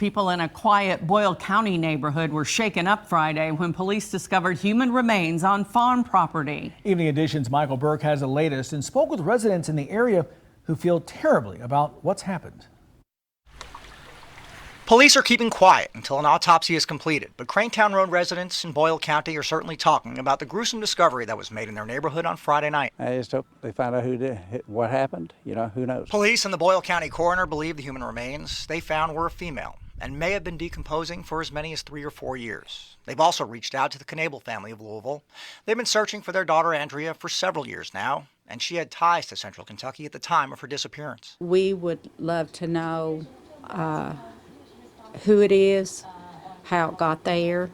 People in a quiet Boyle County neighborhood were shaken up Friday when police discovered human remains on farm property. Evening Edition's Michael Burke has the latest and spoke with residents in the area who feel terribly about what's happened. Police are keeping quiet until an autopsy is completed, but Cranetown Road residents in Boyle County are certainly talking about the gruesome discovery that was made in their neighborhood on Friday night. I just hope they find out what happened. Who knows? Police and the Boyle County coroner believe the human remains they found were a female and may have been decomposing for as many as 3 or 4 years. They've also reached out to the Knable family of Louisville. They've been searching for their daughter Andrea for several years now, and she had ties to Central Kentucky at the time of her disappearance. We would love to know who it is, how it got there,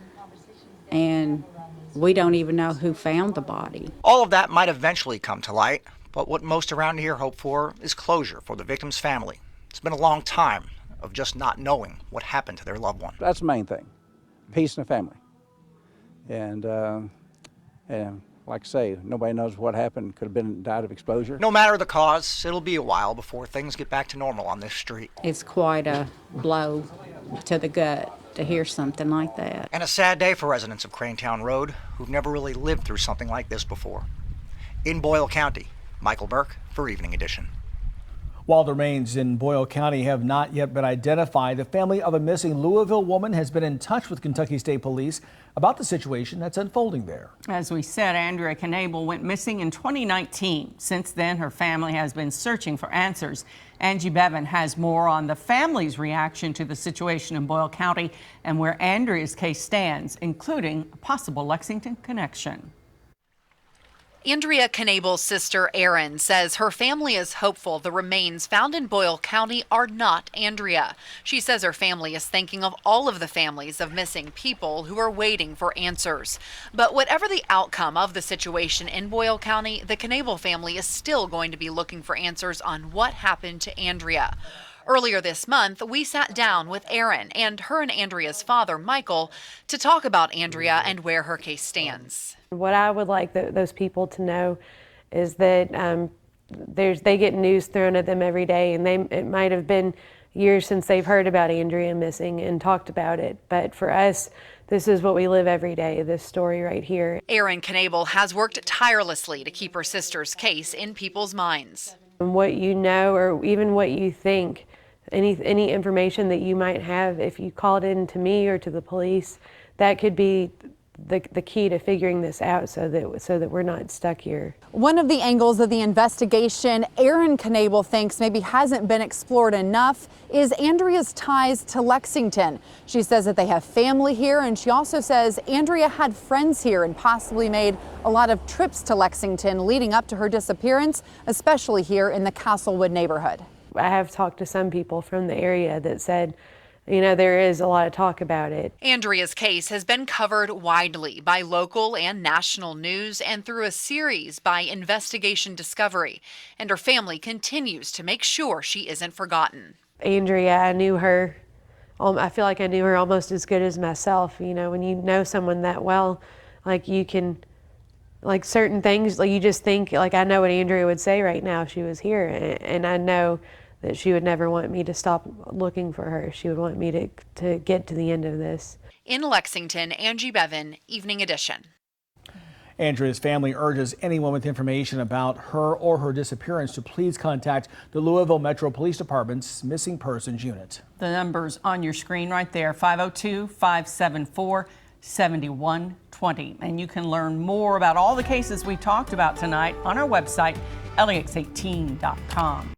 and we don't even know who found the body. All of that might eventually come to light, but what most around here hope for is closure for the victim's family. It's been a long time of just not knowing what happened to their loved one. That's the main thing, peace in the family. And like I say, nobody knows what happened. Could have died of exposure. No matter the cause, it'll be a while before things get back to normal on this street. It's quite a blow to the gut to hear something like that. And a sad day for residents of Cranetown Road who've never really lived through something like this before. In Boyle County, Michael Burke for Evening Edition. While the remains in Boyle County have not yet been identified, the family of a missing Louisville woman has been in touch with Kentucky State Police about the situation that's unfolding there. As we said, Andrea Knable went missing in 2019. Since then, her family has been searching for answers. Angie Bevan has more on the family's reaction to the situation in Boyle County and where Andrea's case stands, including a possible Lexington connection. Andrea Knable's sister Erin says her family is hopeful the remains found in Boyle County are not Andrea. She says her family is thinking of all of the families of missing people who are waiting for answers. But whatever the outcome of the situation in Boyle County, the Knable family is still going to be looking for answers on what happened to Andrea. Earlier this month, we sat down with Erin and her and Andrea's father, Michael, to talk about Andrea and where her case stands. What I would like those people to know is that they get news thrown at them every day, and it might have been years since they've heard about Andrea missing and talked about it. But for us, this is what we live every day, this story right here. Erin Knable has worked tirelessly to keep her sister's case in people's minds. And what you know, or even what you think, any information that you might have, if you called in to me or to the police, that could be the key to figuring this out so that we're not stuck here. One of the angles of the investigation Erin Knable thinks maybe hasn't been explored enough is Andrea's ties to Lexington. She says that they have family here, and she also says Andrea had friends here and possibly made a lot of trips to Lexington leading up to her disappearance, especially here in the Castlewood neighborhood. I have talked to some people from the area that said, there is a lot of talk about it. Andrea's case has been covered widely by local and national news and through a series by Investigation Discovery, and her family continues to make sure she isn't forgotten. Andrea, I knew her. I feel like I knew her almost as good as myself. When you know someone that well, you can, certain things, you just think, I know what Andrea would say right now if she was here, and I know that she would never want me to stop looking for her. She would want me to get to the end of this. In Lexington, Angie Bevan, Evening Edition. Andrea's family urges anyone with information about her or her disappearance to please contact the Louisville Metro Police Department's Missing Persons Unit. The number's on your screen right there, 502-574-7120. And you can learn more about all the cases we talked about tonight on our website, lex18.com.